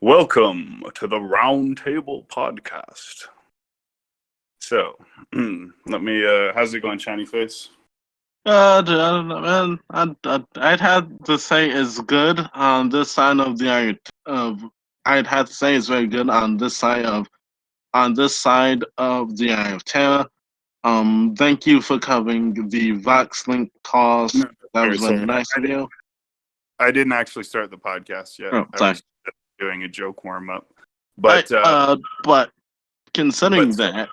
Welcome to the Roundtable Podcast. So, let me, how's it going, Shiny Face? I don't know, man. I'd have to say it's good on this side of the eye. I'd have to say it's very good on this side of the Eye of Terror. Thank you for covering the Vox Link toss. No, That was sorry, really nice of you. I didn't actually start the podcast yet. Oh, I sorry. was just doing a joke warm-up. But considering but- that,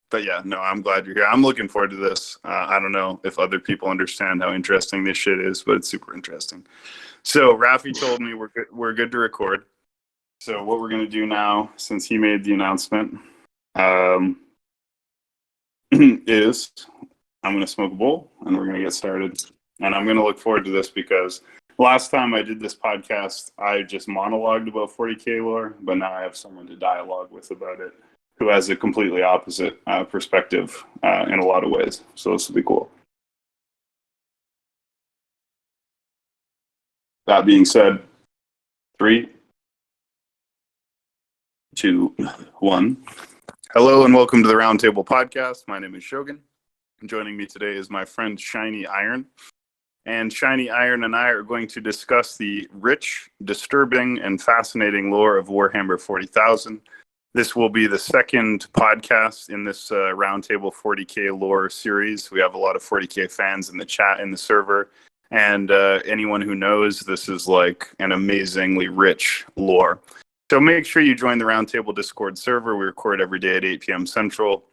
But yeah, no, I'm glad you're here. I'm looking forward to this. I don't know if other people understand how interesting this shit is, but it's super interesting. So Rafi told me we're good to record. So what we're gonna do now, since he made the announcement, is I'm gonna smoke a bowl and we're gonna get started. And I'm gonna look forward to this because last time I did this podcast, I just monologued about 40K lore, but now I have someone to dialogue with about it who has a completely opposite perspective in a lot of ways. So this will be cool. That being said, 3, 2, 1. Hello and welcome to the Roundtable Podcast. My name is Shogun. Joining me today is my friend Shiny Iron. And Shiny Iron and I are going to discuss the rich, disturbing, and fascinating lore of Warhammer 40,000. This will be the second podcast in this Roundtable 40K lore series. We have a lot of 40K fans in the chat, in the server. And anyone who knows, this is like an amazingly rich lore. So make sure you join the Roundtable Discord server. We record every day at 8 p.m. Central.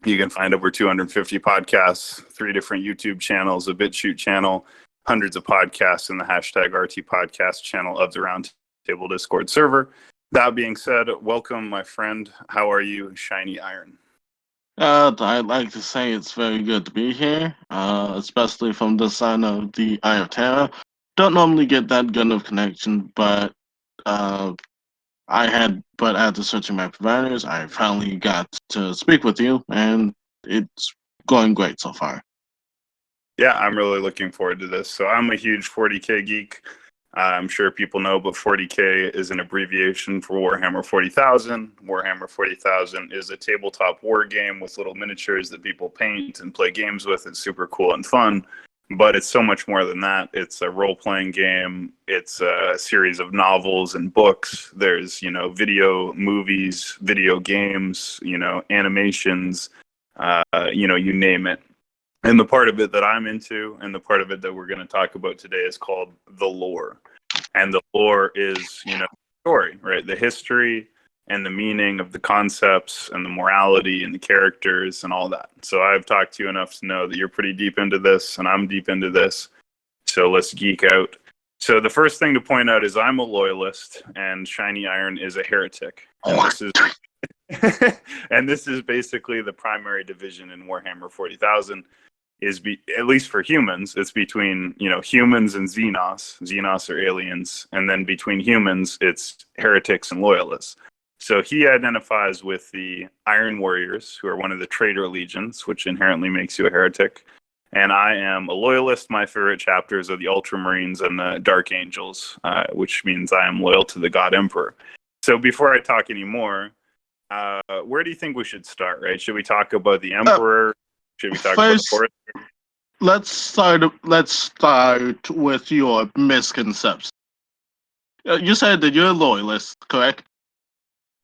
You can find over 250 podcasts, 3 different YouTube channels, a BitChute channel, hundreds of podcasts in the hashtag RT podcast channel of the Roundtable Discord server. That being said, welcome, my friend. How are you, Shiny Iron? I'd like to say it's very good to be here, especially from this side of the Eye of Terror. Don't normally get that good of connection, but after searching my providers, I finally got to speak with you, and it's going great so far. Yeah, I'm really looking forward to this. So I'm a huge 40K geek. I'm sure people know, but 40K is an abbreviation for Warhammer 40,000. Warhammer 40,000 is a tabletop war game with little miniatures that people paint and play games with. It's super cool and fun, but it's so much more than that. It's a role-playing game. It's a series of novels and books. There's, video, movies, video games, animations, you name it. And the part of it that I'm into and the part of it that we're going to talk about today is called the lore. And the lore is, story, right? The history and the meaning of the concepts and the morality and the characters and all that. So I've talked to you enough to know that you're pretty deep into this and I'm deep into this. So let's geek out. So the first thing to point out is I'm a loyalist and Shiny Iron is a heretic. And this is basically the primary division in Warhammer 40,000. At least for humans, it's between humans and Xenos. Xenos are aliens, and then between humans, it's heretics and loyalists. So he identifies with the Iron Warriors, who are one of the traitor legions, which inherently makes you a heretic. And I am a loyalist. My favorite chapters are the Ultramarines and the Dark Angels, which means I am loyal to the God Emperor. So before I talk anymore, where do you think we should start? Right? Should we talk about the Emperor? Should we talk about the Forest? Let's start with your misconception. You said that you're a loyalist, correct?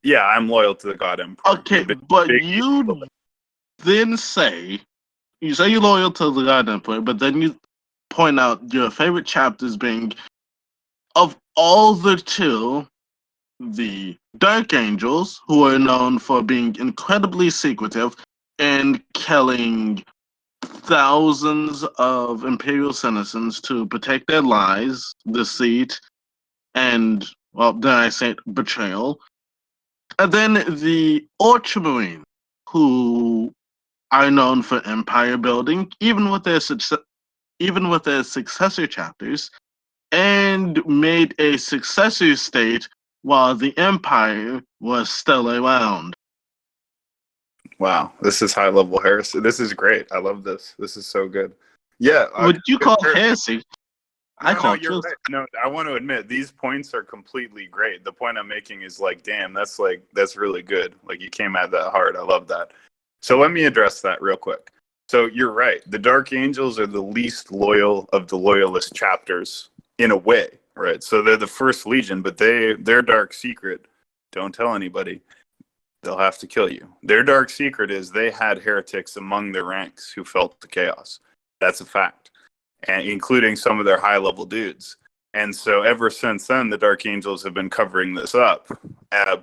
Yeah, I'm loyal to the God Emperor. Okay, but you then you say you're loyal to the God Emperor, but then you point out your favorite chapters being, of all the two, the Dark Angels, who are known for being incredibly secretive and killing thousands of Imperial citizens to protect their lives, deceit, and, well, dare I say it, betrayal. And then the Ultramarine, who are known for empire building, even with their successor chapters, and made a successor state while the Empire was still around. Wow, this is high-level heresy. This is great. I love this. This is so good. Yeah. Would you call heresy? I No, call you're truth. right. No, I want to admit these points are completely great. The point I'm making is like, damn, that's really good. Like you came at that hard. I love that. So let me address that real quick. So you're right. The Dark Angels are the least loyal of the loyalist chapters in a way, right? So they're the first legion, but their dark secret, don't tell anybody. They'll have to kill you. Their dark secret is they had heretics among their ranks who felt the chaos. That's a fact, and including some of their high level dudes. And so ever since then, the Dark Angels have been covering this up.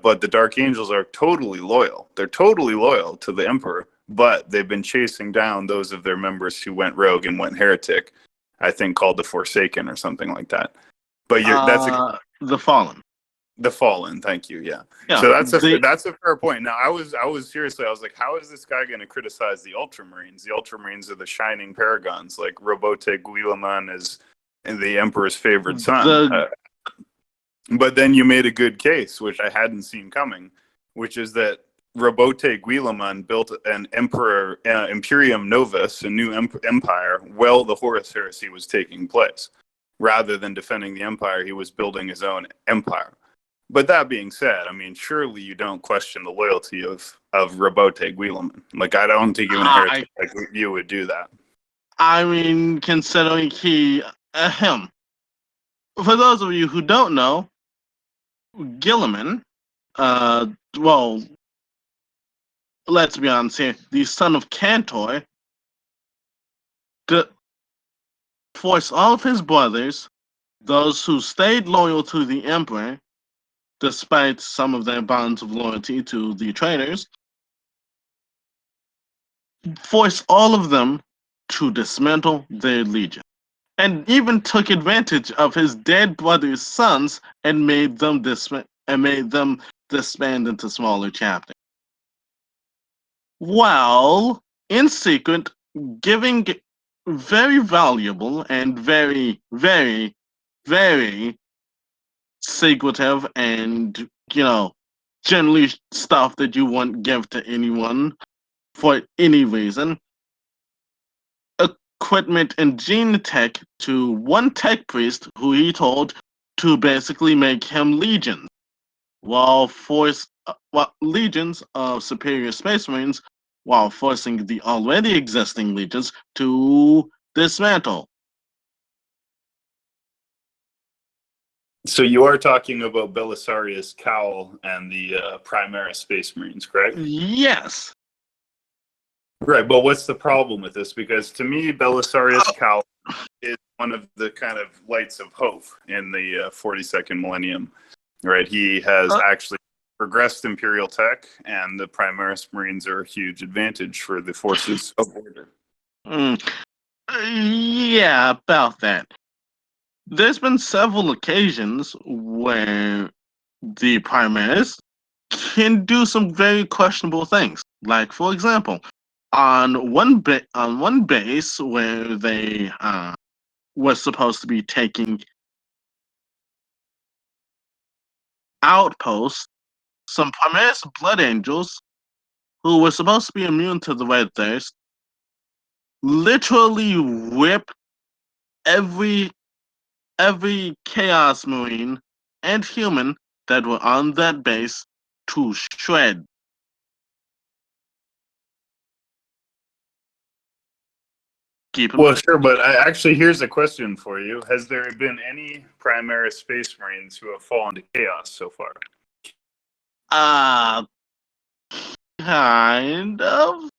But the Dark Angels are totally loyal. They're totally loyal to the Emperor, but they've been chasing down those of their members who went rogue and went heretic. I think called the Forsaken or something like that. But The Fallen. the Fallen. Thank you. Yeah. Yeah, So that's a fair point. Now I was seriously, I was like, how is this guy going to criticize the Ultramarines? The Ultramarines are the shining paragons. Like Robote Guilliman is the Emperor's favorite son. But then you made a good case, which I hadn't seen coming, which is that Robote Guilliman built an emperor, Imperium Novus, a new empire, while the Horus Heresy was taking place. Rather than defending the empire, he was building his own empire. But that being said, I mean, surely you don't question the loyalty of Robote Guilliman. Like, I don't think even a heretic like you would do that. I mean, considering him. For those of you who don't know, Guilliman, well, let's be honest here, the son of Cantor, forced all of his brothers, those who stayed loyal to the Emperor, despite some of their bonds of loyalty to the traitors, forced all of them to dismantle their legion, and even took advantage of his dead brother's sons and made them disband into smaller chapters. While in secret, giving very valuable and very, very, very secretive and generally stuff that you won't give to anyone for any reason, equipment and gene tech to one tech priest who he told to basically make him legions, while legions of superior space marines, while forcing the already existing legions to dismantle. So you are talking about Belisarius Cawl and the Primaris Space Marines, correct? Yes. Right, but what's the problem with this? Because to me, Belisarius Cawl is one of the kind of lights of hope in the 42nd millennium. Right, he has actually progressed Imperial tech, and the Primaris Marines are a huge advantage for the forces of order. Yeah, about that. There's been several occasions where the Primaris can do some very questionable things. Like, for example, on one base where they were supposed to be taking outposts, some Primaris Blood Angels, who were supposed to be immune to the Red Thirst, literally ripped every Chaos Marine and human that were on that base to shred. Well, sure, but actually, here's a question for you. Has there been any Primaris Space Marines who have fallen to chaos so far? Kind of.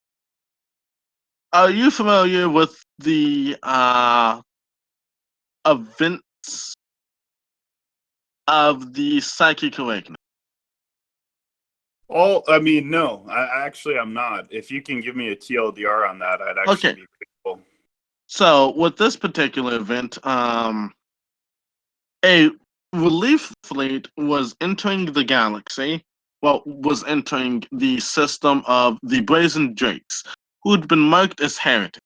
Are you familiar with the events of the Psychic Awakening? Oh, I mean, no. I'm not. If you can give me a TLDR on that, I'd actually be grateful. So, with this particular event, a relief fleet was entering the galaxy. Well, was entering the system of the Brazen Drakes, who had been marked as heretic.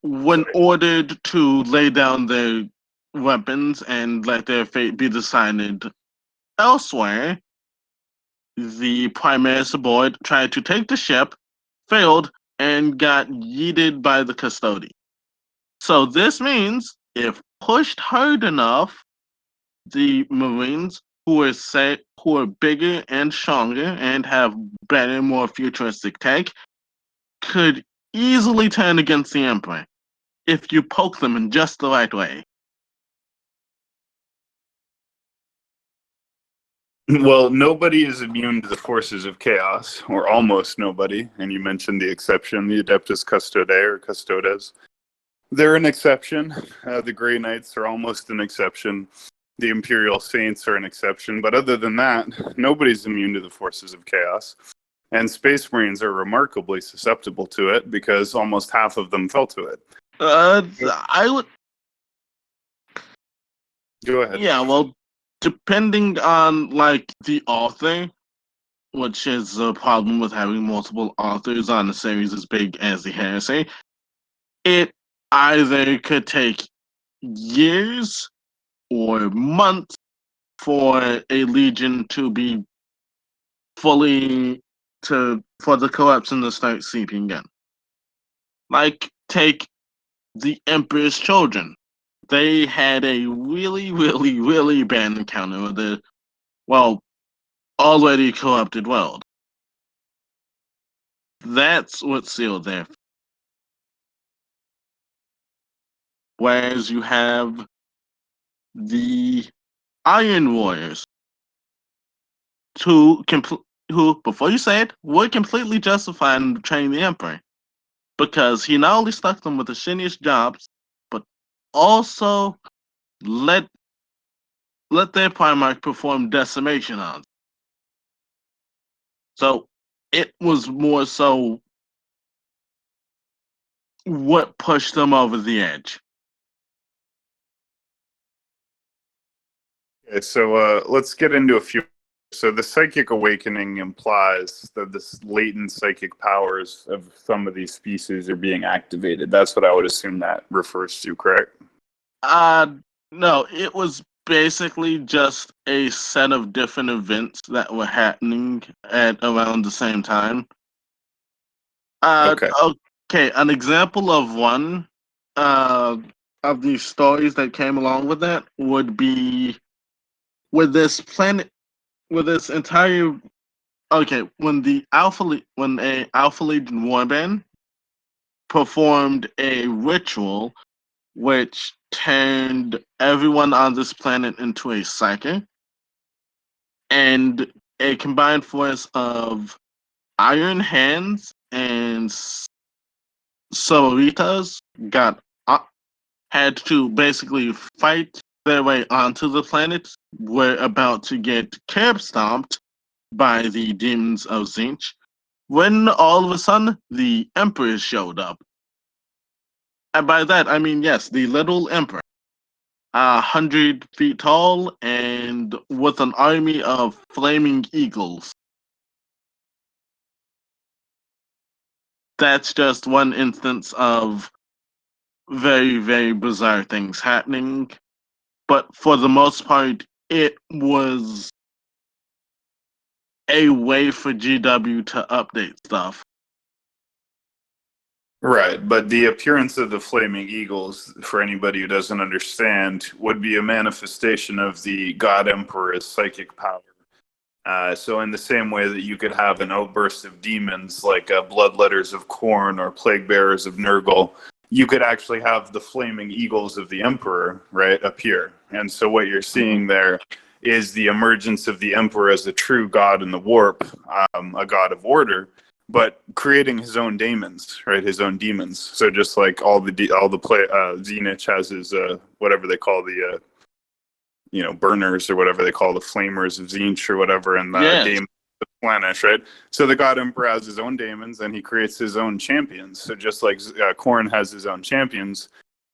When ordered to lay down their weapons and let their fate be decided elsewhere, the Primaris aboard tried to take the ship, failed, and got yeeted by the custodian. So this means if pushed hard enough, the Marines who are bigger and stronger and have better, more futuristic tech could easily turn against the Emperor if you poke them in just the right way. Well, nobody is immune to the forces of chaos, or almost nobody. And you mentioned the exception, the Adeptus Custodes or Custodes. They're an exception. The Grey Knights are almost an exception. The Imperial Saints are an exception. But other than that, nobody's immune to the forces of chaos. And Space Marines are remarkably susceptible to it because almost half of them fell to it. I would, Go ahead. yeah, well, depending on like the author, which is a problem with having multiple authors on a series as big as the Heresy, it either could take years or months for a legion to be fully for the corruption to start seeping in. Like take the Emperor's Children. They had a really, really, really bad encounter with the already corrupted world. That's what sealed their. Whereas you have the Iron Warriors, who before you say it, were completely justified in betraying the Emperor, because he not only stuck them with the shittiest jobs, but also let their Primarch perform decimation on them. So it was more so what pushed them over the edge. Okay, so let's get into a few. So the psychic awakening implies that this latent psychic powers of some of these species are being activated. That's what I would assume that refers to, correct? No, it was basically just a set of different events that were happening at around the same time. Okay. Okay, an example of one of these stories that came along with that would be with this planet, with this entire. Okay, when a Alpha Legion warband performed a ritual which turned everyone on this planet into a psychic, and a combined force of Iron Hands and Sororitas had to basically fight their way onto the planet. Were about to get curb stomped by the demons of Zinch, when all of a sudden the Emperor showed up. And by that I mean, yes, the little Emperor, 100 feet tall and with an army of flaming eagles. That's just one instance of very, very bizarre things happening. But for the most part, it was a way for GW to update stuff. Right, but the appearance of the flaming eagles, for anybody who doesn't understand, would be a manifestation of the God Emperor's psychic power. So in the same way that you could have an outburst of demons like Bloodletters of Khorne or Plague Bearers of Nurgle, you could actually have the flaming eagles of the Emperor, right, appear. And so what you're seeing there is the emergence of the Emperor as a true god in the warp, a god of order, but creating his own daemons, right? His own demons. So just like Zenith has his whatever they call the burners or whatever they call the flamers of Zinch or whatever, and the daemons of the planet, right? So the God Emperor has his own daemons, and he creates his own champions. So just like Khorne has his own champions,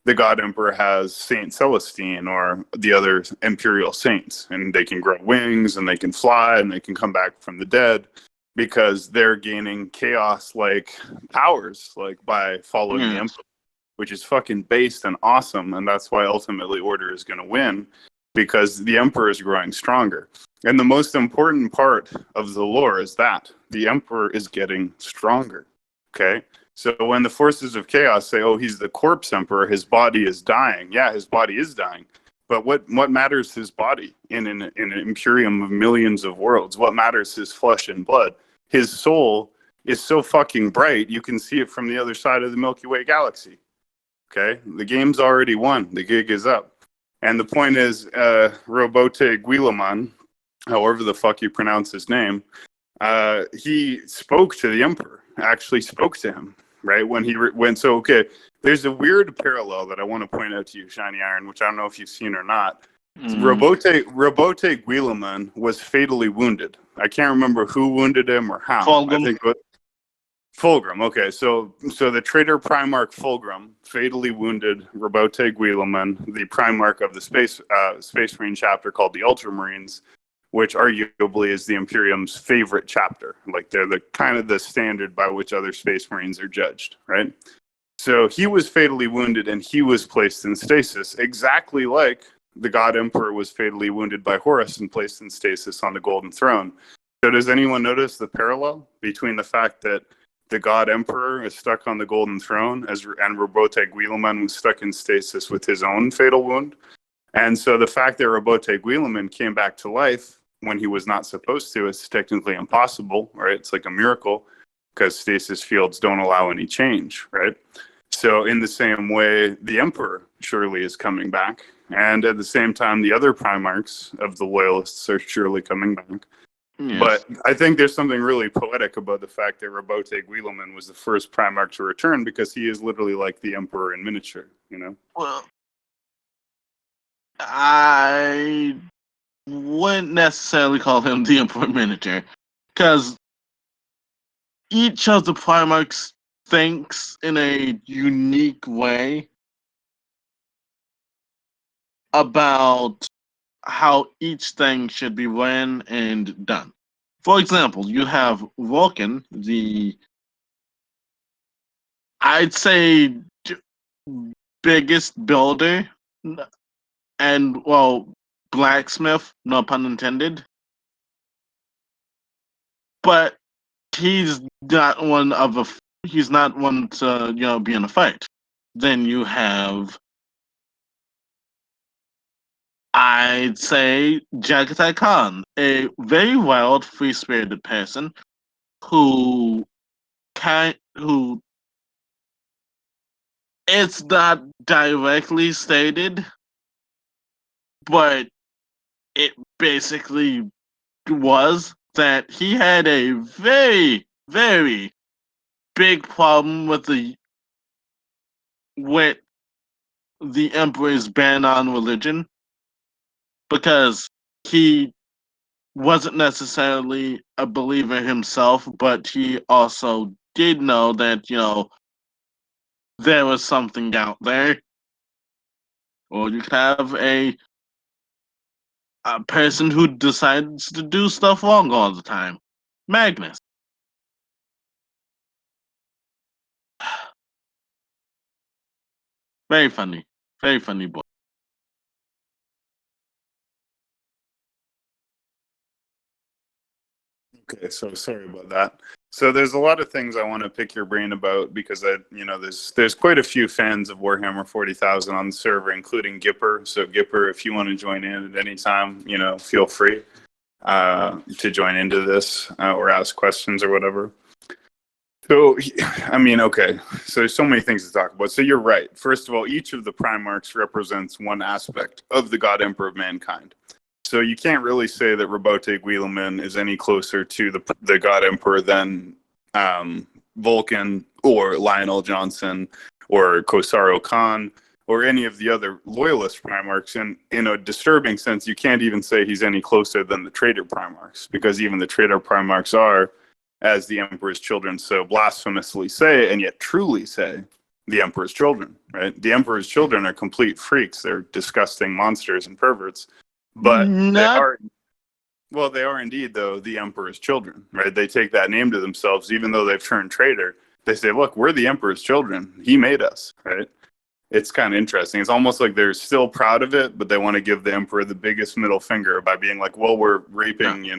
the God Emperor has Saint Celestine or the other Imperial Saints, and they can grow wings and they can fly and they can come back from the dead, because they're gaining chaos-like powers, like by following the Emperor, which is fucking based and awesome, and that's why ultimately Order is going to win, because the Emperor is growing stronger. And the most important part of the lore is that the Emperor is getting stronger, okay? So when the forces of chaos say, "Oh, he's the corpse emperor. His body is dying." Yeah, his body is dying. But what matters his body in an imperium of millions of worlds? What matters his flesh and blood? His soul is so fucking bright, you can see it from the other side of the Milky Way galaxy. Okay? The game's already won. The gig is up. And the point is, Robote Guilliman, however the fuck you pronounce his name, he spoke to the Emperor, actually spoke to him, right? When he went, so, okay, there's a weird parallel that I want to point out to you, Shiny Iron, which I don't know if you've seen or not. Robote Guilliman was fatally wounded. I can't remember who wounded him or how. Fulgrim. I think Fulgrim. Okay, so the traitor Primarch Fulgrim fatally wounded Robote Guilliman, the Primarch of the Space Marine chapter called the Ultramarines, which arguably is the Imperium's favorite chapter. Like they're the kind of the standard by which other Space Marines are judged, right? So he was fatally wounded and he was placed in stasis, exactly like the God Emperor was fatally wounded by Horus and placed in stasis on the Golden Throne. So does anyone notice the parallel between the fact that the God Emperor is stuck on the Golden Throne and Robote Guilliman was stuck in stasis with his own fatal wound? And so the fact that Robote Guilliman came back to life when he was not supposed to is technically impossible, right? It's like a miracle because stasis fields don't allow any change, right? So in the same way, the Emperor surely is coming back. And at the same time, the other Primarchs of the Loyalists are surely coming back. Yes. But I think there's something really poetic about the fact that Robote Guilliman was the first Primarch to return because he is literally like the Emperor in miniature, you know? Well, I wouldn't necessarily call him the Emperor in miniature because each of the Primarchs thinks in a unique way about how each thing should be ran and done. For example, you have Vulcan, I'd say biggest builder and, well, blacksmith, no pun intended. But he's not one to, be in a fight. Then you have, I'd say, Jagatai Khan, a very wild, free-spirited person who it's not directly stated, but it basically was that he had a very, very big problem with the Emperor's ban on religion because he wasn't necessarily a believer himself, but he also did know that, there was something out there. Or you could have a person who decides to do stuff wrong all the time. Magnus. Very funny. Very funny boy. Okay, so sorry about that. So there's a lot of things I want to pick your brain about because there's quite a few fans of Warhammer 40,000 on the server, including Gipper. So Gipper, if you want to join in at any time, feel free to join into this or ask questions or whatever. So, okay. So there's so many things to talk about. So you're right. First of all, each of the Primarchs represents one aspect of the God Emperor of mankind. So you can't really say that Robote Guilliman is any closer to the God Emperor than Vulcan or Lionel Johnson or Khosaro Khan or any of the other loyalist Primarchs. And in a disturbing sense, you can't even say he's any closer than the traitor Primarchs because even the traitor Primarchs are, as the Emperor's children so blasphemously say, and yet truly say, the Emperor's children, right? The Emperor's children are complete freaks. They're disgusting monsters and perverts. But they are indeed, though, the Emperor's children, right? They take that name to themselves, even though they've turned traitor. They say, look, we're the Emperor's children. He made us, right? It's kind of interesting. It's almost like they're still proud of it, but they want to give the Emperor the biggest middle finger by being like, well, we're raping,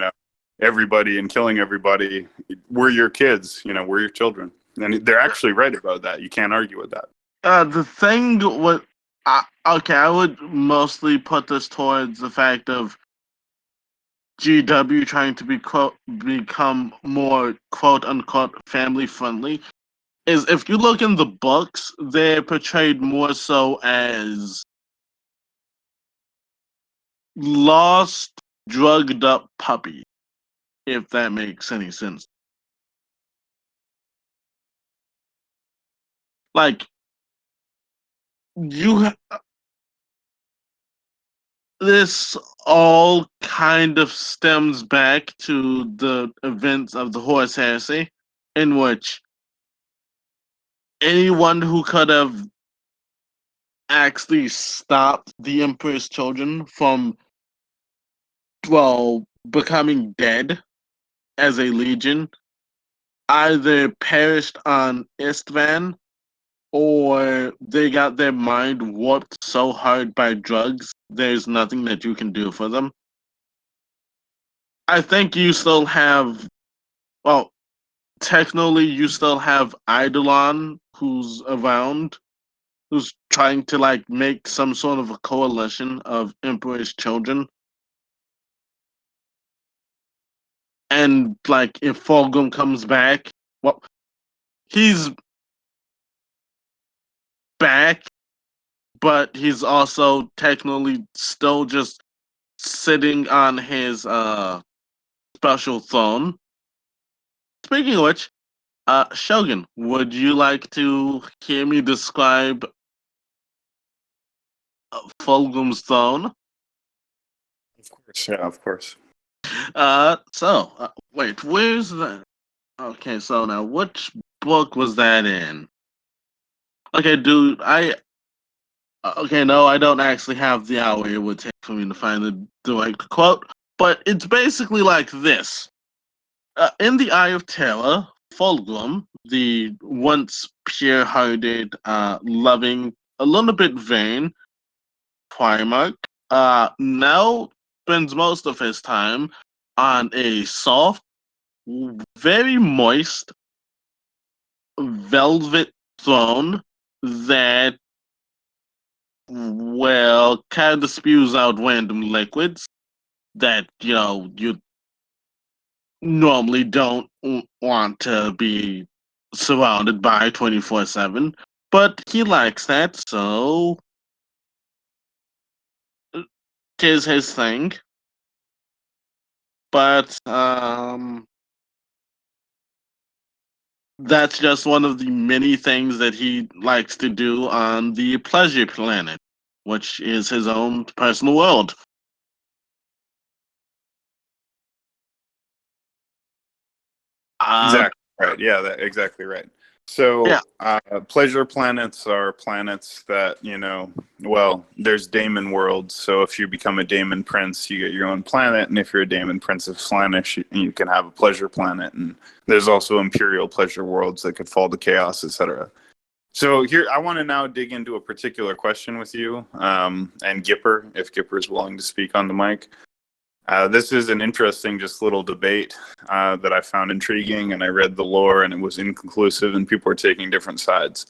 everybody and killing everybody. We're your kids, we're your children. And they're actually right about that. You can't argue with that. The thing with okay, I would mostly put this towards the fact of GW trying to become more quote unquote family friendly. Is if you look in the books, they're portrayed more so as lost, drugged up puppy, if that makes any sense. Like you this all kind of stems back to the events of the Horse Heresy, in which anyone who could have actually stopped the Emperor's children from, well, becoming dead as a legion either perished on Istvan or they got their mind warped so hard by drugs, there's nothing that you can do for them. I think you still have, well, technically you still have Eidolon who's around, who's trying to like make some sort of a coalition of Emperor's children. And like if Fulgrim comes back, well, he's back, but he's also technically still just sitting on his special throne. Speaking of which, Shogun, would you like to hear me describe Fulgrim's throne? Of course. Yeah, of course. Wait, where's that? Okay, so now which book was that in? Okay, dude, okay, no, I don't actually have the hour it would take for me to find the direct quote, but it's basically like this. In the Eye of Terror, Fulgrim, the once pure-hearted, loving, a little bit vain Primarch, now spends most of his time on a soft, very moist, velvet throne that, well, kind of spews out random liquids that, you normally don't want to be surrounded by 24/7. But he likes that, so tis his thing. But that's just one of the many things that he likes to do on the Pleasure Planet, which is his own personal world. Uh, Exactly right. Yeah, exactly right. So, yeah, pleasure planets are planets that, well, there's daemon worlds. So if you become a daemon prince, you get your own planet. And if you're a daemon prince of Slaanesh, you can have a pleasure planet. And there's also imperial pleasure worlds that could fall to chaos, etc. So here, I want to now dig into a particular question with you, and Gipper, if Gipper is willing to speak on the mic. This is an interesting, just little debate that I found intriguing, and I read the lore, and it was inconclusive, and people were taking different sides.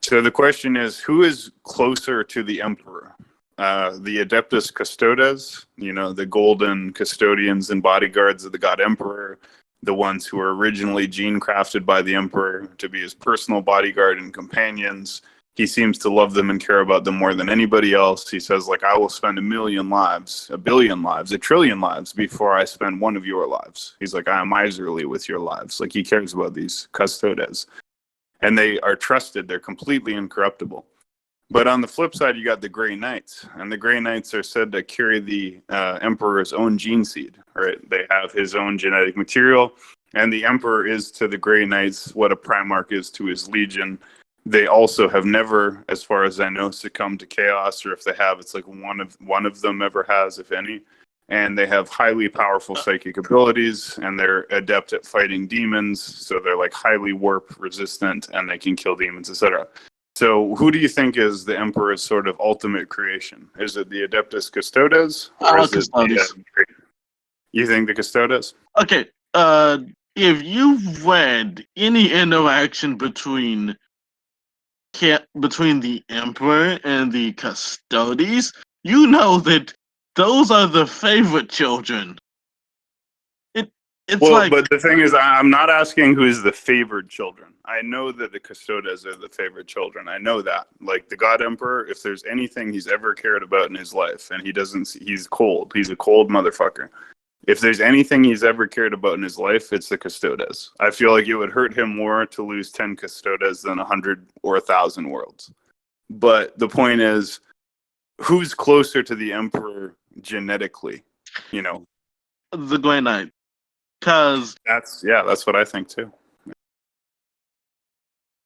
So the question is, who is closer to the Emperor? The Adeptus Custodes, the golden custodians and bodyguards of the God Emperor, the ones who were originally gene crafted by the Emperor to be his personal bodyguard and companions. He seems to love them and care about them more than anybody else. He says, like, I will spend 1,000,000 lives, 1,000,000,000 lives, 1,000,000,000,000 lives before I spend one of your lives. He's like, I am miserly with your lives. Like, he cares about these custodes. And they are trusted. They're completely incorruptible. But on the flip side, you got the Grey Knights. And the Grey Knights are said to carry the Emperor's own gene seed, right? They have his own genetic material. And the Emperor is to the Grey Knights what a Primarch is to his Legion. They also have never, as far as I know, succumbed to chaos, or if they have, it's like one of them ever has, if any. And they have highly powerful psychic abilities, and they're adept at fighting demons, so they're like highly warp resistant, and they can kill demons, etc. So, who do you think is the Emperor's sort of ultimate creation? Is it the Adeptus Custodes, or is it Custodes. you think the Custodes? Okay. if you've read any interaction between the Emperor and the Custodes, you know that those are the favorite children. It's Well, like but the thing is, I'm not asking who is the favored children. I know that the Custodes are the favorite children. I know that. Like the God Emperor, if there's anything he's ever cared about in his life, and he's cold. He's a cold motherfucker. If there's anything he's ever cared about in his life, it's the Custodes. I feel like it would hurt him more to lose 10 Custodes than 100 or 1,000 worlds. But the point is, who's closer to the Emperor genetically? You know, the Grey Knight. Because that's what I think too.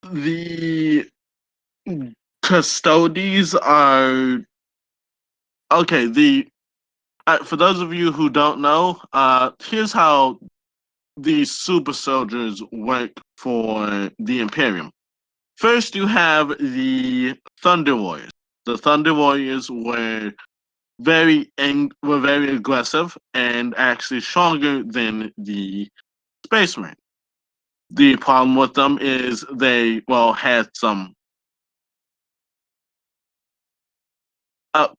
the Custodes are okay. For those of you who don't know, here's how the super soldiers work for the Imperium. First, you have the Thunder Warriors. The Thunder Warriors were very aggressive and actually stronger than the Space Marine. The problem with them is they had some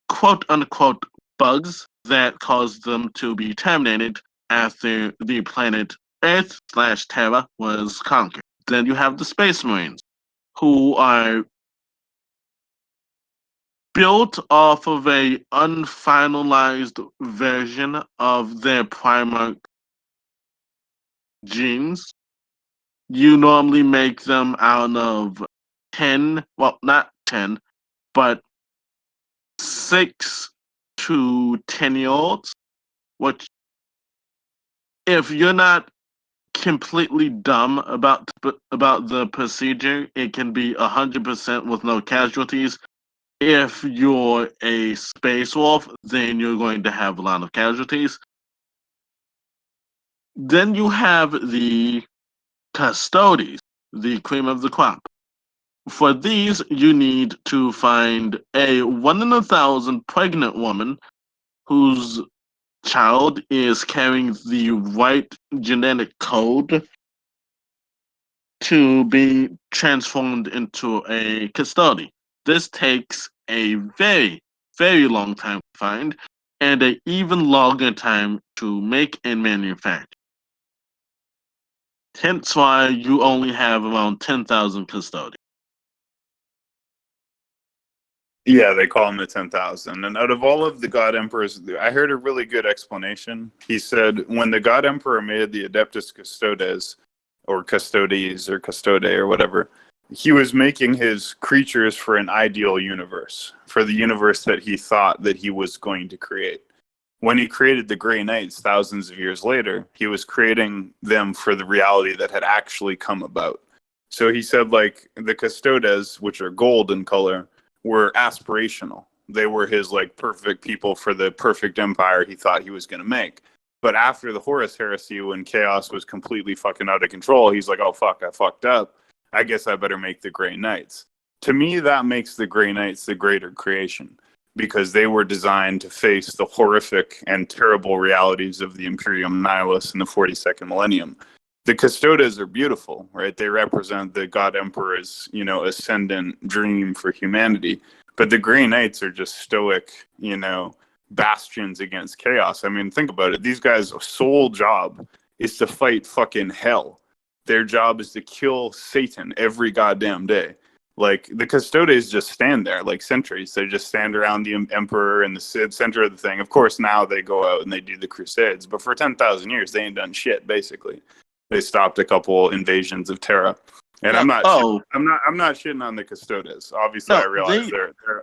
quote unquote bugs that caused them to be terminated after the planet Earth / Terra was conquered. Then you have the Space Marines, who are built off of a unfinalized version of their Primarch genes. You normally make them out of 10, well, not 10, but 6 to 10-year-olds, which, if you're not completely dumb about the procedure, it can be 100% with no casualties. If you're a space wolf, then you're going to have a lot of casualties. Then you have the Custodes, the cream of the crop. For these, you need to find a 1 in 1,000 pregnant woman whose child is carrying the right genetic code to be transformed into a Custode. This takes a very, very long time to find and an even longer time to make and manufacture. Hence why you only have around 10,000 Custodians. Yeah, they call him the 10,000. And out of all of the God Emperors, I heard a really good explanation. He said when the God Emperor made the Adeptus Custodes, or Custodes, or Custode, or whatever, he was making his creatures for an ideal universe, for the universe that he thought that he was going to create. When he created the Grey Knights thousands of years later, he was creating them for the reality that had actually come about. So he said, like, the Custodes, which are gold in color, were aspirational. They were his like perfect people for the perfect empire he thought he was going to make. But after the Horus Heresy, when chaos was completely fucking out of control, he's like, oh fuck, I fucked up. I guess I better make the Grey Knights. To me, that makes the Grey Knights the greater creation because they were designed to face the horrific and terrible realities of the Imperium Nihilus in the 42nd millennium. The Custodes are beautiful, right? They represent the God Emperor's, ascendant dream for humanity. But the Grey Knights are just stoic, bastions against chaos. I mean, think about it. These guys' sole job is to fight fucking hell. Their job is to kill Satan every goddamn day. Like, the Custodes just stand there like sentries. They just stand around the Emperor and the center of the thing. Of course, now they go out and they do the Crusades. But for 10,000 years, they ain't done shit, basically. They stopped a couple invasions of Terra, and I'm not shitting on the Custodes. Obviously, I realize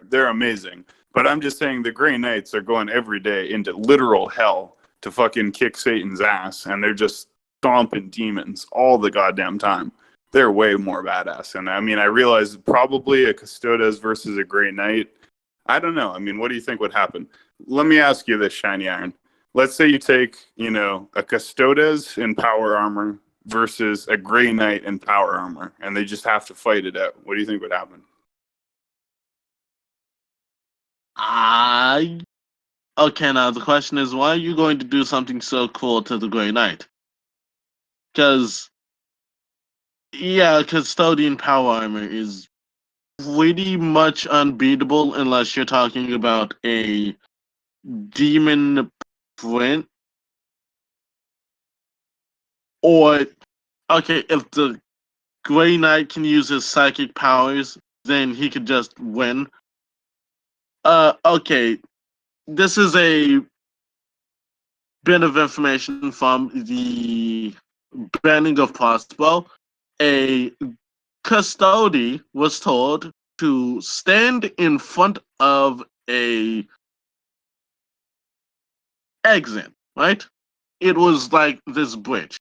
they're amazing, but I'm just saying the Grey Knights are going every day into literal hell to fucking kick Satan's ass, and they're just stomping demons all the goddamn time. They're way more badass, and I mean, I realize probably a Custodes versus a Grey Knight. I don't know. I mean, what do you think would happen? Let me ask you this, Shiny Iron. Let's say you take, a Custodes in power armor versus a Grey Knight in power armor, and they just have to fight it out. What do you think would happen? Okay, now the question is, why are you going to do something so cool to the Grey Knight? Because, yeah, custodian power armor is pretty much unbeatable unless you're talking about a demon print. Or, okay, if the Grey Knight can use his psychic powers, then he could just win. Okay, this is a bit of information from the banning of crossbow. A custody was told to stand in front of a exit, right? It was like this bridge.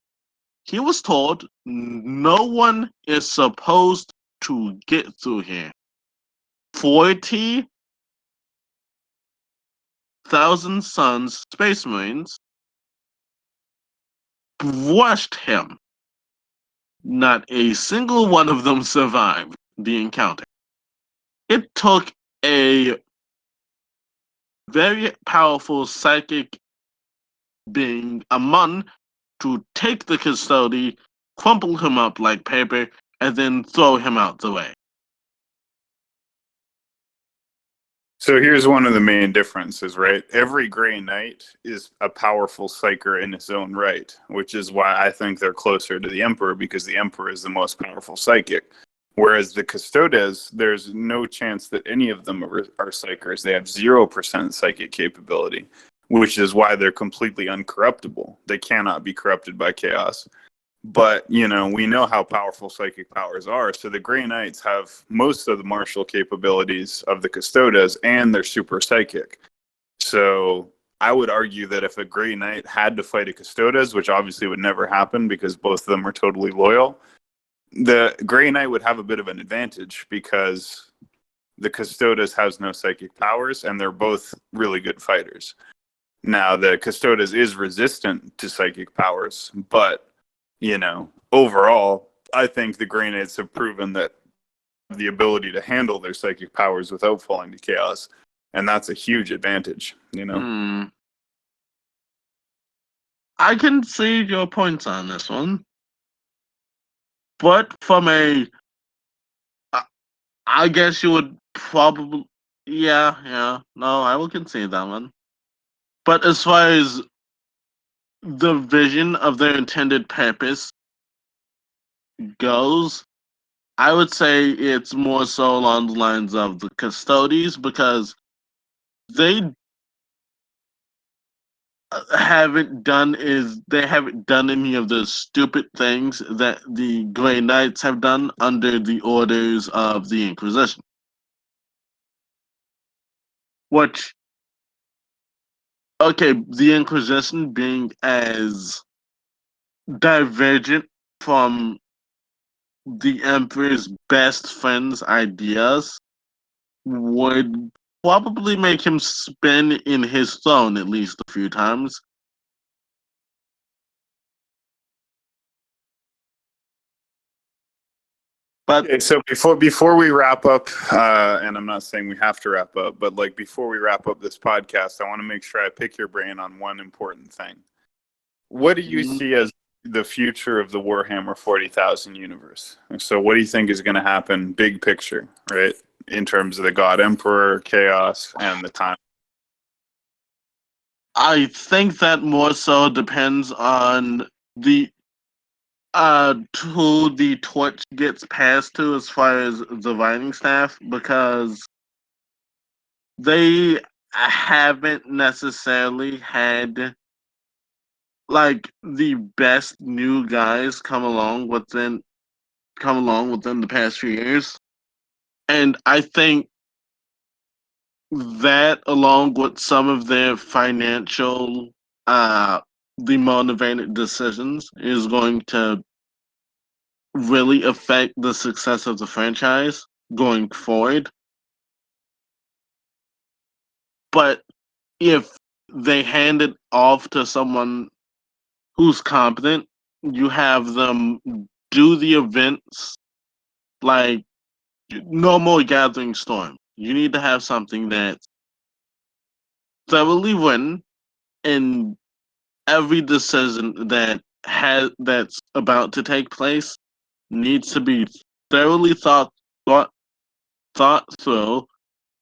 He was told no one is supposed to get through here. 40,000 Suns Space Marines brushed him. Not a single one of them survived the encounter. It took a very powerful psychic being, a Mun, to take the custody, crumple him up like paper, and then throw him out the way. So here's one of the main differences, right? Every Grey Knight is a powerful psyker in his own right, which is why I think they're closer to the Emperor, because the Emperor is the most powerful psychic. Whereas the Custodes, there's no chance that any of them are psychers. They have 0% psychic capability, which is why they're completely uncorruptible. They cannot be corrupted by chaos. But, we know how powerful psychic powers are. So the Grey Knights have most of the martial capabilities of the Custodes, and they're super psychic. So I would argue that if a Grey Knight had to fight a Custodes, which obviously would never happen because both of them are totally loyal, the Grey Knight would have a bit of an advantage because the Custodes has no psychic powers, and they're both really good fighters. Now, the Custodes is resistant to psychic powers, but overall, I think the Grey Knights have proven that the ability to handle their psychic powers without falling to chaos, and that's a huge advantage. I can see your points on this one, but from I guess you would probably, yeah, no, I will concede that one. But as far as the vision of their intended purpose goes, I would say it's more so along the lines of the Custodes, because they haven't done any of the stupid things that the Grey Knights have done under the orders of the Inquisition. Which, okay, the Inquisition being as divergent from the Emperor's best friend's ideas would probably make him spin in his throne at least a few times. But Okay, so before we wrap up, and I'm not saying we have to wrap up, but like before we wrap up this podcast, I want to make sure I pick your brain on one important thing. What do you see as the future of the Warhammer 40,000 universe? So what do you think is going to happen, big picture, right, in terms of the God Emperor, chaos, and the time? I think that more so depends on the who the torch gets passed to as far as the writing staff, because they haven't necessarily had like the best new guys come along within the past few years. And I think that, along with some of their financial demotivated decisions, is going to really affect the success of the franchise going forward. But if they hand it off to someone who's competent, you have them do the events like no more Gathering Storm. You need to have something that's thoroughly written, and every decision that that's about to take place needs to be thoroughly thought through,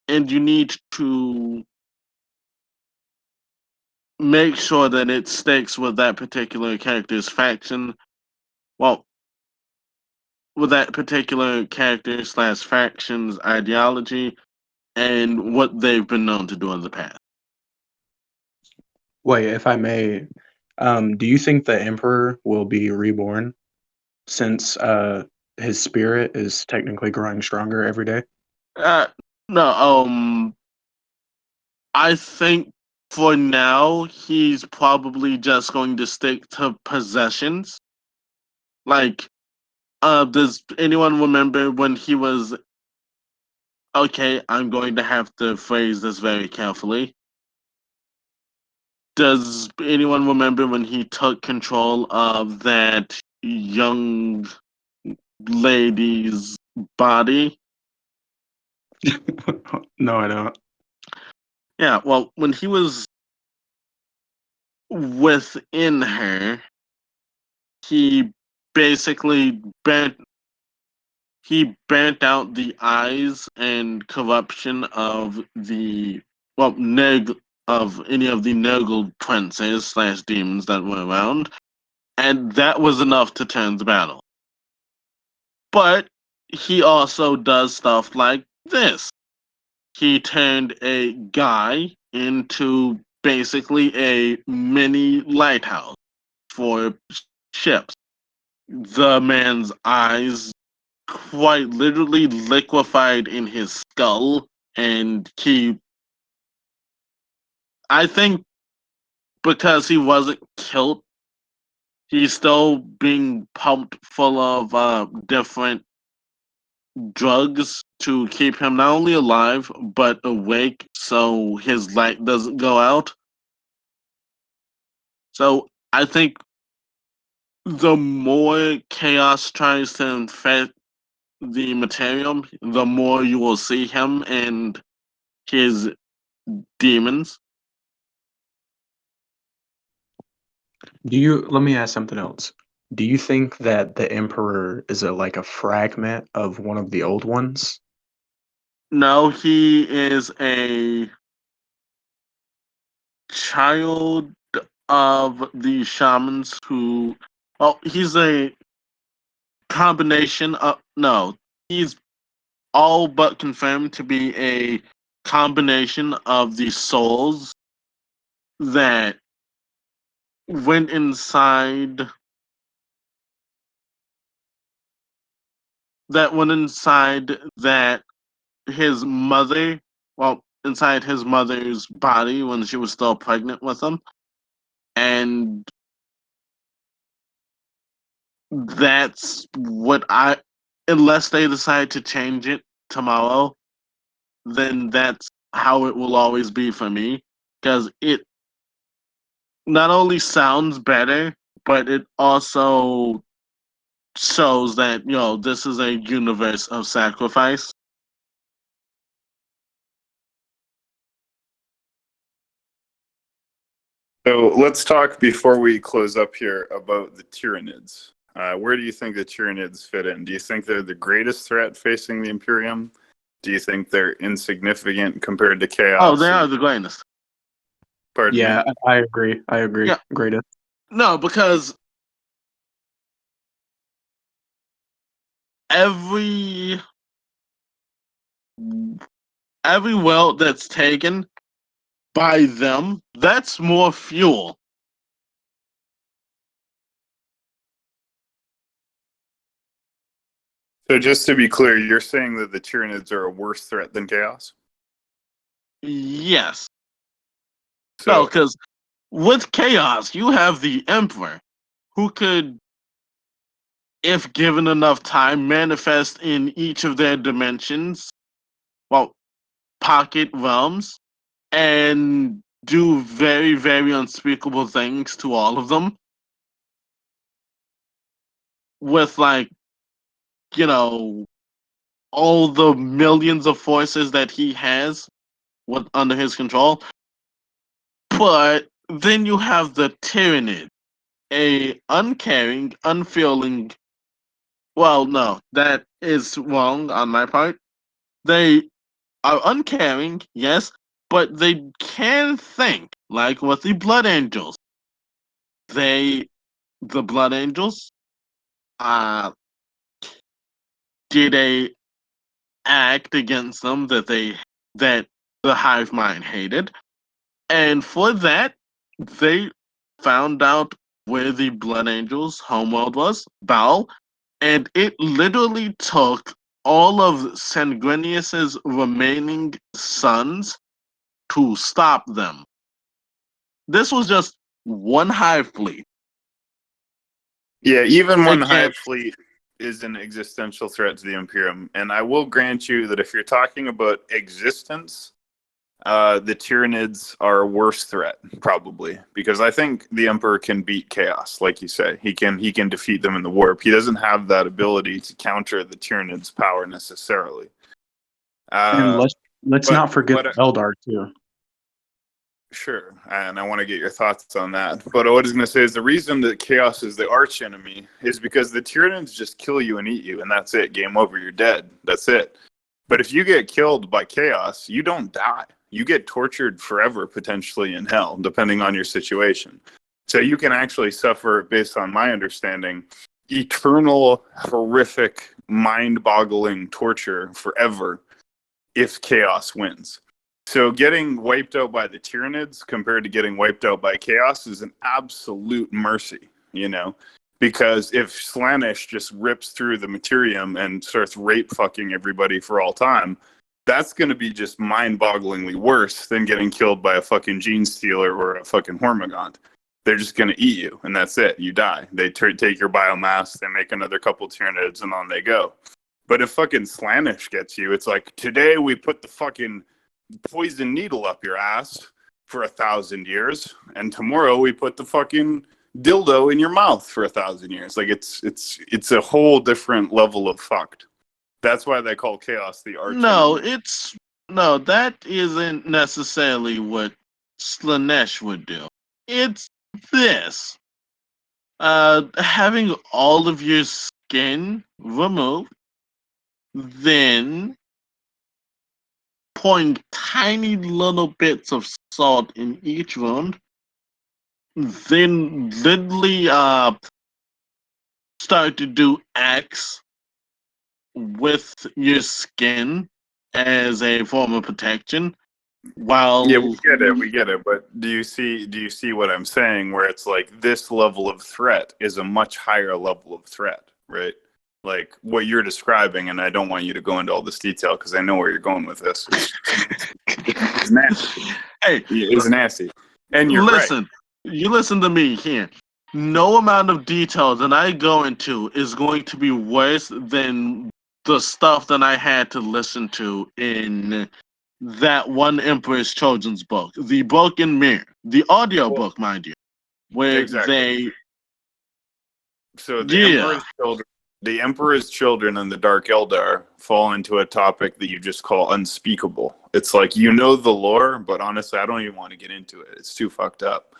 and you need to make sure that it sticks with that particular character's faction. Well, with that particular character slash faction's ideology and what they've been known to do in the past. Wait, if I may, do you think the Emperor will be reborn since his spirit is technically growing stronger every day? Uh, no, I think for now he's probably just going to stick to possessions. Like, does anyone remember when he was? Okay, I'm going to have to phrase this very carefully. Does anyone remember when he took control of that young lady's body? No, I don't. Yeah, well, when he was within her, he basically burnt out the eyes and corruption of the of any of the Nurgle princes slash demons that were around, and that was enough to turn the battle. But he also does stuff like this. He turned a guy into basically a mini lighthouse for ships. The man's eyes quite literally liquefied in his skull, and I think because he wasn't killed, he's still being pumped full of different drugs to keep him not only alive but awake so his light doesn't go out. So I think the more chaos tries to infect the materium, the more you will see him and his demons. Let me ask something else. Do you think that the Emperor is like a fragment of one of the old ones? No, he is a child of the shamans who. Well, he's a combination of. No, he's all but confirmed to be a combination of the souls that went inside. That went inside that his mother. Well, inside his mother's body when she was still pregnant with him. And that's what unless they decide to change it tomorrow, then that's how it will always be for me. Because it not only sounds better, but it also shows that, this is a universe of sacrifice. So let's talk before we close up here about the Tyranids. Where do you think the Tyranids fit in? Do you think they're the greatest threat facing the Imperium? Do you think they're insignificant compared to Chaos? Oh, they are the greatest. Pardon Yeah, me? I agree. I agree. Yeah. Greatest. No, because every world that's taken by them, that's more fuel. So just to be clear, you're saying that the Tyranids are a worse threat than Chaos? Yes. So, No, because with Chaos, you have the Emperor, who could, if given enough time, manifest in each of their dimensions, well, pocket realms, and do very, very unspeakable things to all of them. With, like, all the millions of forces that he has under his control. But then you have the Tyranid, a uncaring, unfeeling. Well, no, that is wrong on my part. They are uncaring, yes, but they can think, like with the Blood Angels. They, the Blood Angels, uh, did a act against them that the hive mind hated, and for that they found out where the Blood Angels' homeworld was, Baal, and it literally took all of Sanguinius's remaining sons to stop them. This was just one hive fleet Yeah, even one hive against. fleet is an existential threat to the Imperium. And I will grant you that if you're talking about existence, the Tyranids are a worse threat, probably, because I think the Emperor can beat Chaos, like you say. He can defeat them in the warp. He doesn't have that ability to counter the Tyranids' power necessarily. And let's But not forget the Eldar too. Sure, and I want to get your thoughts on that. But what I was going to say is the reason that Chaos is the arch enemy is because the Tyranids just kill you and eat you, and that's it. Game over. You're dead. That's it. But if you get killed by Chaos, you don't die. You get tortured forever, potentially in hell, depending on your situation. So you can actually suffer, based on my understanding, eternal, horrific, mind-boggling torture forever if Chaos wins. So getting wiped out by the Tyranids compared to getting wiped out by Chaos is an absolute mercy, because if Slaanesh just rips through the Materium and starts rape fucking everybody for all time, that's going to be just mind-bogglingly worse than getting killed by a fucking gene stealer or a fucking Hormigaunt. They're just going to eat you, and that's it. You die. They take your biomass, they make another couple Tyranids, and on they go. But if fucking Slaanesh gets you, it's like, today we put the fucking poison needle up your ass for 1,000 years, and tomorrow we put the fucking dildo in your mouth for 1,000 years. Like it's a whole different level of fucked. That's why they call Chaos the arch enemy. No, that isn't necessarily what Slaanesh would do. It's this. Having all of your skin removed, then pouring tiny little bits of salt in each wound, then literally start to do acts with your skin as a form of protection. While Yeah, we get it. But do you see what I'm saying? Where it's like this level of threat is a much higher level of threat, right? Like what you're describing, and I don't want you to go into all this detail because I know where you're going with this. It's nasty. Hey, it's nasty. And you're listen, right. you listen to me here. No amount of detail that I go into is going to be worse than the stuff that I had to listen to in that one Emperor's Children's book, The Broken Mirror, the audio book, mind you, where Exactly. So yeah. The Emperor's Children and the Dark Eldar fall into a topic that you just call unspeakable. It's like the lore, but honestly, I don't even want to get into it. It's too fucked up.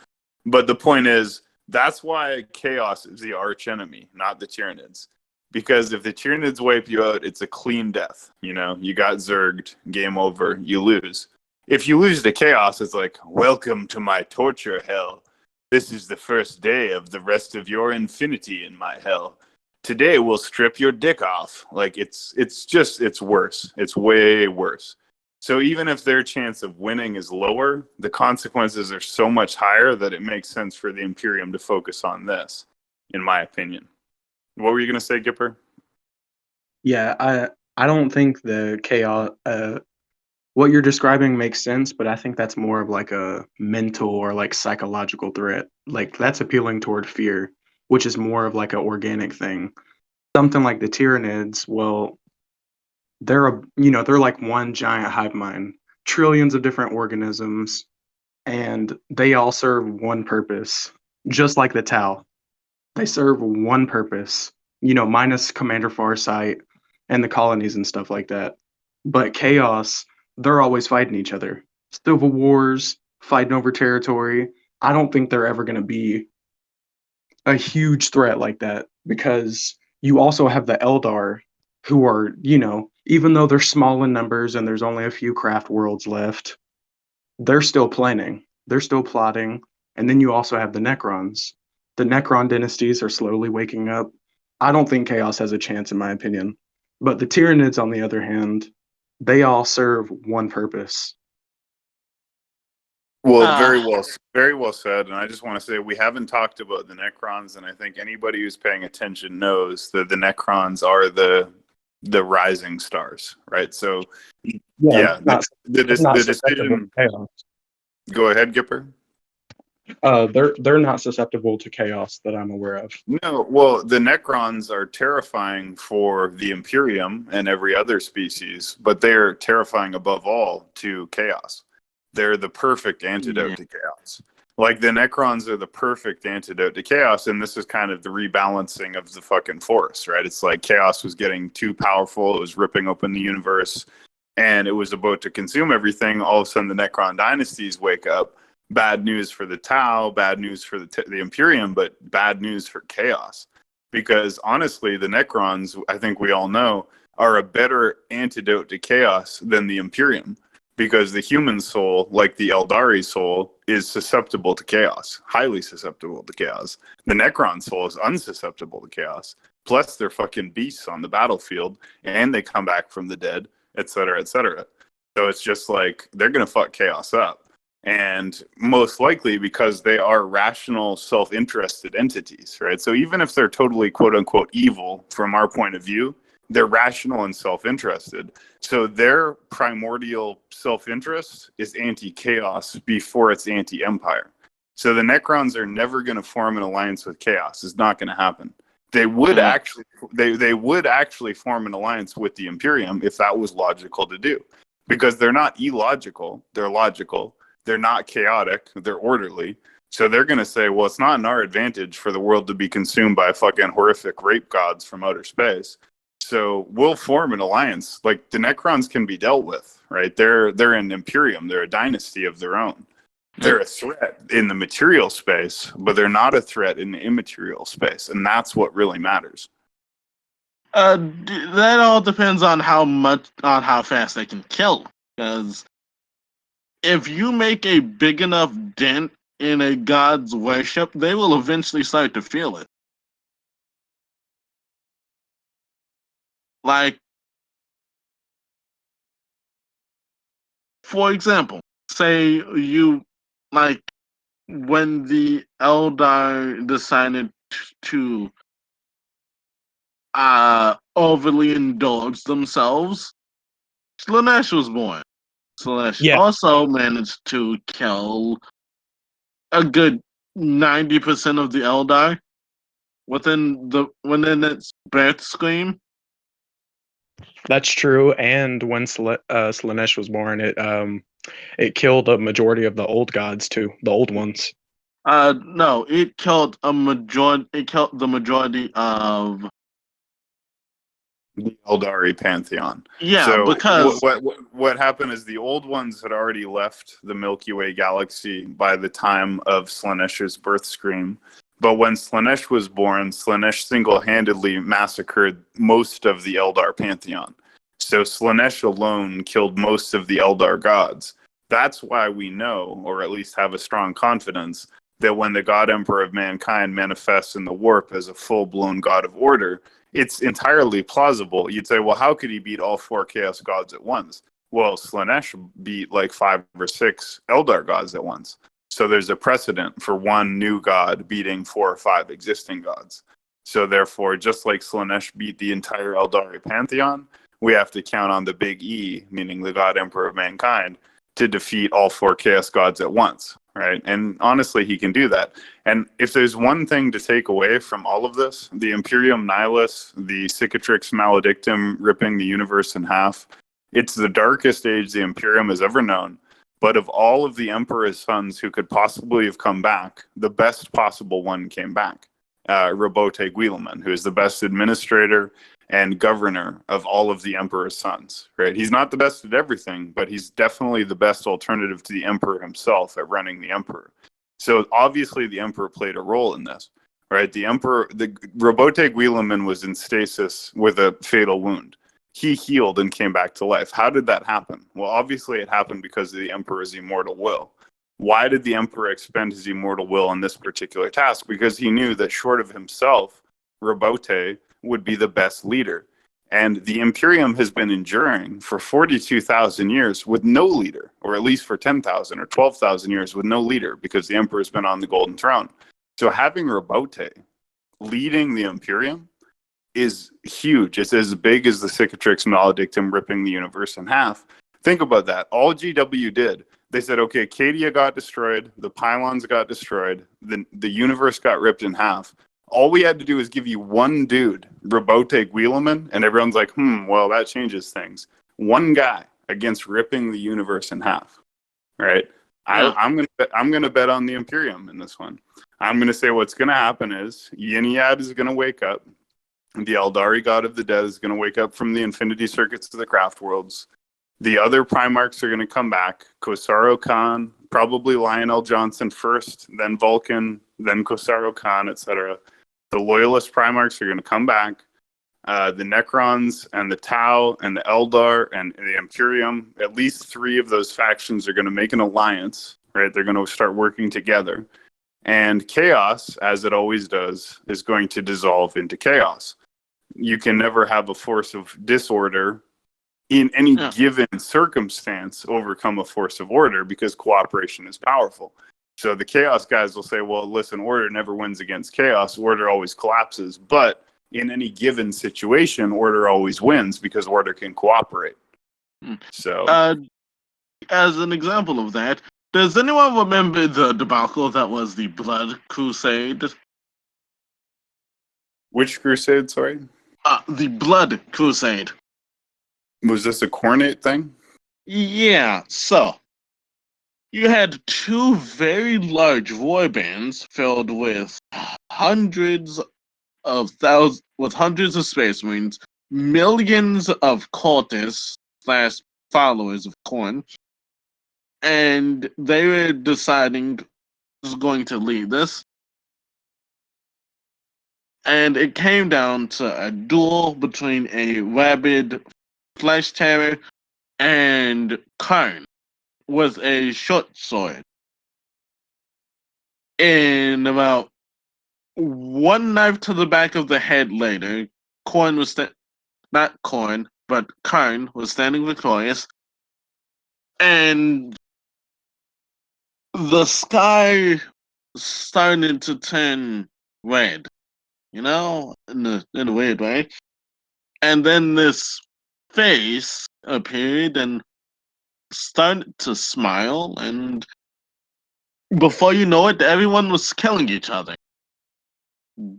But the point is, that's why Chaos is the arch enemy, not the Tyranids. Because if the Tyranids wipe you out, it's a clean death. You got zerged, game over, you lose. If you lose to Chaos, it's like, welcome to my torture hell. This is the first day of the rest of your infinity in my hell. Today we'll strip your dick off. Like it's worse. It's way worse. So even if their chance of winning is lower, the consequences are so much higher that it makes sense for the Imperium to focus on this, in my opinion. What were you going to say, Gipper? Yeah, I don't think the chaos what you're describing makes sense, but I think that's more of like a mental or like psychological threat. Like that's appealing toward fear, which is more of like an organic thing. Something like the Tyranids, well, they're like one giant hive mind, trillions of different organisms, and they all serve one purpose, just like the Tau. They serve one purpose, minus Commander Farsight and the colonies and stuff like that. But Chaos, they're always fighting each other. Civil wars, fighting over territory. I don't think they're ever going to be a huge threat like that because you also have the Eldar who are, even though they're small in numbers and there's only a few craft worlds left, they're still planning, they're still plotting. And then you also have the Necrons. The Necron dynasties are slowly waking up. I don't think Chaos has a chance, in my opinion. But the Tyranids, on the other hand, they all serve one purpose. Well, Uh, very well said. And I just want to say we haven't talked about the Necrons, and I think anybody who's paying attention knows that the Necrons are the rising stars, right? So, yeah, the Susceptible to decision. chaos. Go ahead, Gipper. They're not susceptible to chaos that I'm aware of. No, well, the Necrons are terrifying for the Imperium and every other species, but they're terrifying above all to chaos. They're the perfect antidote to chaos. Like the Necrons are the perfect antidote to chaos, and this is kind of the rebalancing of the fucking force, right? It's like chaos was getting too powerful, it was ripping open the universe, and it was about to consume everything. All of a sudden, the Necron dynasties wake up. Bad news for the Tau, bad news for the Imperium, but bad news for chaos. Because honestly, the Necrons, I think we all know, are a better antidote to chaos than the Imperium. Because the human soul, like the Eldari soul, is susceptible to chaos, highly susceptible to chaos. The Necron soul is unsusceptible to chaos. Plus, they're fucking beasts on the battlefield, and they come back from the dead, etc., etc. So it's just like they're gonna fuck chaos up. And most likely because they are rational, self-interested entities, right? So even if they're totally quote unquote evil from our point of view, they're rational and self-interested. So their primordial self-interest is anti-chaos before it's anti-empire. So the Necrons are never going to form an alliance with chaos. It's not going to happen. They would actually they would actually form an alliance with the Imperium if that was logical to do. Because they're not illogical, they're logical. They're not chaotic, they're orderly. So they're going to say, well, it's not in our advantage for the world to be consumed by fucking horrific rape gods from outer space. So we'll form an alliance. Like the Necrons can be dealt with, right? They're an Imperium, they're a dynasty of their own. They're a threat in the material space, but they're not a threat in the immaterial space. And that's what really matters. That all depends on how fast they can kill. Because if you make a big enough dent in a god's worship, they will eventually start to feel it. Like, for example, say you, like, when the Eldar decided to overly indulge themselves, Slanesh was born. Slanesh also managed to kill a good 90% of the Eldar within its birth scream. That's true. And when Slanesh was born, it killed a majority of the old gods too, the old ones. No, it killed a majority. It killed the majority of the Eldari pantheon. Yeah, so because what happened is the old ones had already left the Milky Way galaxy by the time of Slanesh's birth scream. But when Slanesh was born, Slanesh single-handedly massacred most of the Eldar pantheon. So Slanesh alone killed most of the Eldar gods. That's why we know, or at least have a strong confidence, that when the God Emperor of Mankind manifests in the warp as a full-blown God of Order, it's entirely plausible. You'd say, well, how could he beat all 4 Chaos gods at once? Well, Slanesh beat like 5 or 6 Eldar gods at once. So there's a precedent for one new god beating 4 or 5 existing gods. So therefore, just like Slanesh beat the entire Eldari pantheon, we have to count on the big E, meaning the God Emperor of Mankind, to defeat all 4 Chaos gods at once, right? And honestly, he can do that. And if there's one thing to take away from all of this, the Imperium Nihilus, the Cicatrix Maledictum ripping the universe in half, it's the darkest age the Imperium has ever known. But of all of the Emperor's sons who could possibly have come back, the best possible one came back. Robote Guilliman, who is the best administrator and governor of all of the Emperor's sons, right? He's not the best at everything, but he's definitely the best alternative to the Emperor himself at running the Emperor. So obviously the Emperor played a role in this. right? The Emperor, the Robote Guilliman was in stasis with a fatal wound. He healed and came back to life. How did that happen? Well, obviously it happened because of the Emperor's immortal will. Why did the Emperor expend his immortal will on this particular task? Because he knew that short of himself, Robote would be the best leader. And the Imperium has been enduring for 42,000 years with no leader, or at least for 10,000 or 12,000 years with no leader, because the Emperor's been on the Golden Throne. So having Robote leading the Imperium is huge. It's as big as the Cicatrix Maledictum ripping the universe in half. Think about that. All GW did, they said, okay, Cadia got destroyed, the pylons got destroyed, the universe got ripped in half. All we had to do is give you one dude, Robote Guilliman, and everyone's like, well, that changes things. One guy against ripping the universe in half, right? Yeah. I'm gonna bet on the Imperium in this one. I'm gonna say what's gonna happen is Yniad is gonna wake up. The Eldari God of the Dead is gonna wake up from the Infinity Circuits to the Craft Worlds. The other Primarchs are gonna come back. Kosaro Khan, probably Lionel Johnson first, then Vulcan, then Kosaro Khan, etc. The Loyalist Primarchs are going to come back. The Necrons and the Tau and the Eldar and the Imperium, at least 3 of those factions are going to make an alliance, right? They're going to start working together. And chaos, as it always does, is going to dissolve into chaos. You can never have a force of disorder in any given circumstance overcome a force of order, because cooperation is powerful. So the chaos guys will say, well, listen, order never wins against chaos. Order always collapses. But in any given situation, order always wins because order can cooperate. So, as an example of that, does anyone remember the debacle that was the Blood Crusade? which crusade, sorry? The Blood Crusade. Was this a Cornate thing? Yeah, so you had 2 very large war bands filled with hundreds of Space Marines, millions of cultists / followers of Khorne, and they were deciding who's going to lead this. And it came down to a duel between a rabid flesh terror and Karn with a short sword. And about 1 knife to the back of the head later, Karn was standing victorious, and the sky started to turn red, in a weird way. And then this face appeared and started to smile, and before you know it, everyone was killing each other.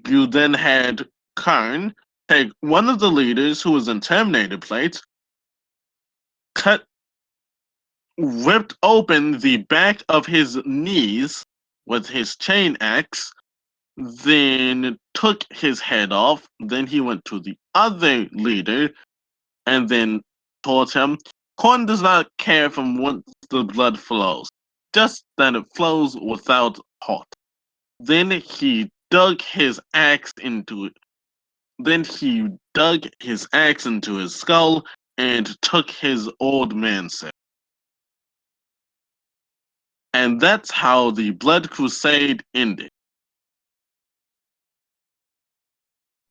You then had Karn take one of the leaders who was in Terminator plates, ripped open the back of his knees with his chain axe, then took his head off. Then he went to the other leader and then told him, Khorne does not care from whence the blood flows, just that it flows without halt. Then he dug his axe into it. Then he dug his axe into his skull and took his old man set. And that's how the Blood Crusade ended.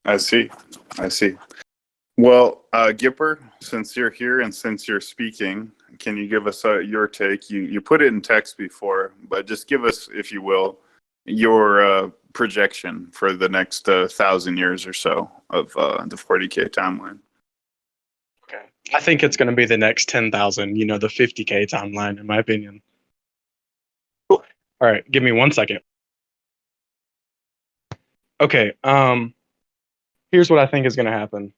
I see. Well, Gipper, since you're here and since you're speaking, can you give us your take? You put it in text before, but just give us, if you will, your projection for the next 1,000 years or so of the 40K timeline. Okay. I think it's going to be the next 10,000, the 50K timeline, in my opinion. All right, give me 1 second. Okay, here's what I think is going to happen.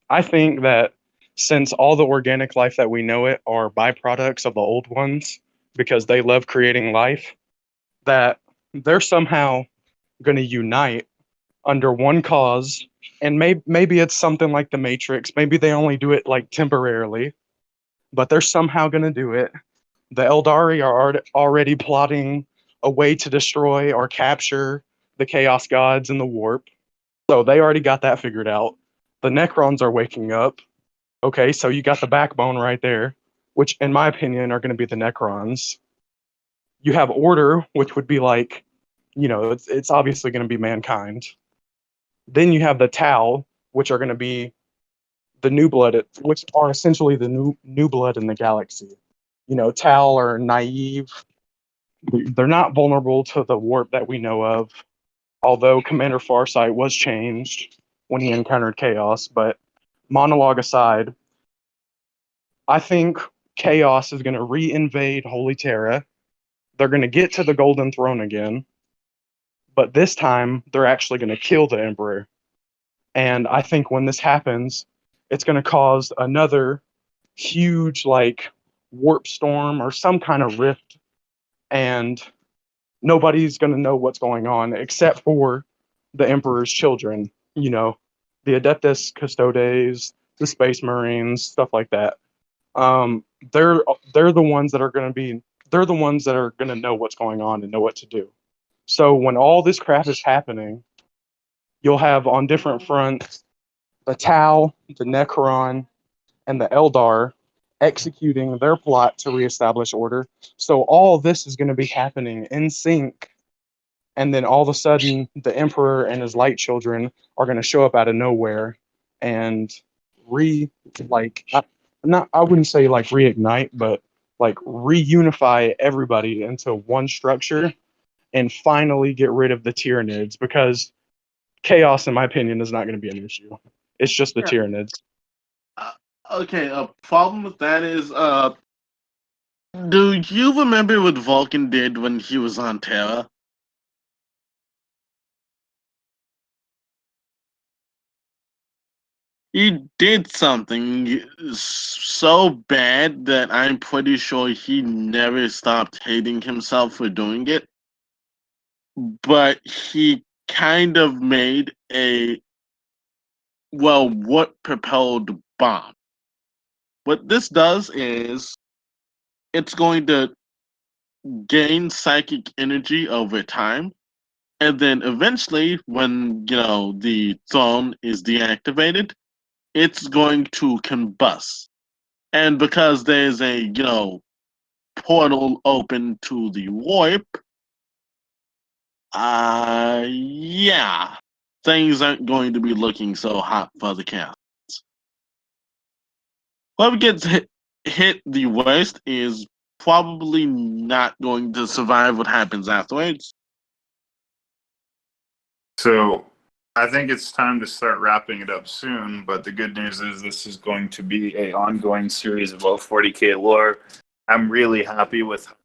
I think that since all the organic life that we know it are byproducts of the old ones, because they love creating life, that they're somehow going to unite under one cause, and maybe it's something like the Matrix. Maybe they only do it like temporarily, but they're somehow going to do it. The Eldari are already plotting a way to destroy or capture the Chaos Gods and the Warp. So they already got that figured out. The Necrons are waking up. Okay, so you got the backbone right there, which in my opinion are going to be the Necrons. You have Order, which would be like, it's obviously going to be mankind. Then you have the Tau, which are going to be the new blood, which are essentially the new blood in the galaxy. Tau are naive. They're not vulnerable to the warp that we know of, although Commander Farsight was changed when he encountered Chaos. But monologue aside, I think Chaos is going to re-invade Holy Terra. They're going to get to the Golden Throne again, but this time they're actually going to kill the Emperor. And I think when this happens, it's going to cause another huge, like, warp storm or some kind of rift, and nobody's going to know what's going on except for the Emperor's children, the Adeptus Custodes, the Space Marines, stuff like that. They're the ones that are going to know what's going on and know what to do. So when all this crap is happening, you'll have on different fronts the Tau, the Necron, and the Eldar executing their plot to reestablish order. So all this is going to be happening in sync, and then all of a sudden the Emperor and his light children are going to show up out of nowhere and I wouldn't say like reignite, but like reunify everybody into one structure and finally get rid of the Tyranids, because chaos, in my opinion, is not going to be an issue. It's just the Tyranids. Okay, a problem with that is, do you remember what Vulcan did when he was on Terra? He did something so bad that I'm pretty sure he never stopped hating himself for doing it. But he kind of made a what propelled bomb. What this does is it's going to gain psychic energy over time, and then eventually when the throne is deactivated, it's going to combust. And because there's a portal open to the warp, yeah, things aren't going to be looking so hot for the cast. Whoever gets hit the worst is probably not going to survive what happens afterwards. So I think it's time to start wrapping it up soon, but the good news is this is going to be an ongoing series about 40k lore. I'm really happy with how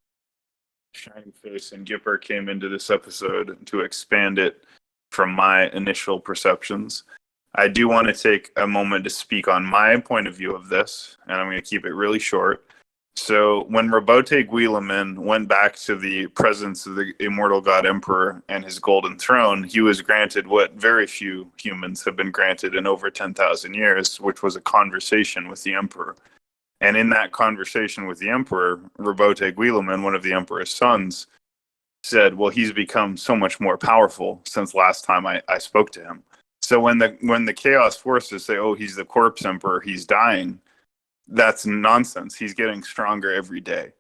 Shining Face and Gipper came into this episode to expand it from my initial perceptions. I do want to take a moment to speak on my point of view of this, and I'm going to keep it really short. So when Robote Guilliman went back to the presence of the immortal god Emperor and his golden throne, he was granted what very few humans have been granted in over 10,000 years, which was a conversation with the Emperor. And in that conversation with the Emperor, Robote Guilliman, one of the Emperor's sons, said, well, he's become so much more powerful since last time I spoke to him. So when the Chaos Forces say, oh, he's the corpse Emperor, he's dying, that's nonsense. He's getting stronger every day.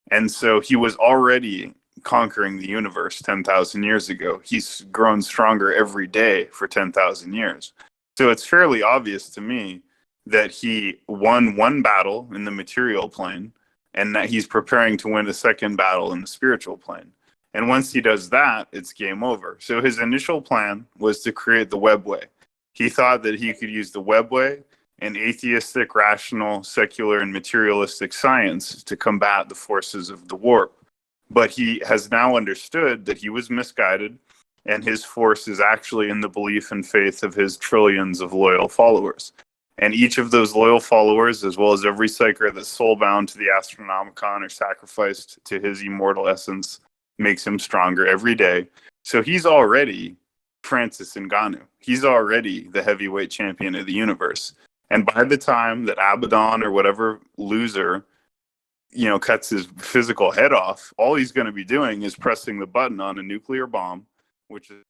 And so he was already conquering the universe 10,000 years ago. He's grown stronger every day for 10,000 years. So it's fairly obvious to me that he won one battle in the material plane and that he's preparing to win a second battle in the spiritual plane. And once he does that, it's game over. So his initial plan was to create the webway. He thought that he could use the webway and atheistic, rational, secular, and materialistic science to combat the forces of the warp. But he has now understood that he was misguided, and his force is actually in the belief and faith of his trillions of loyal followers. And each of those loyal followers, as well as every psyker that's soulbound to the Astronomicon or sacrificed to his immortal essence, makes him stronger every day. So he's already Francis Ngannou. He's already the heavyweight champion of the universe. And by the time that Abaddon or whatever loser, cuts his physical head off, all he's going to be doing is pressing the button on a nuclear bomb, which is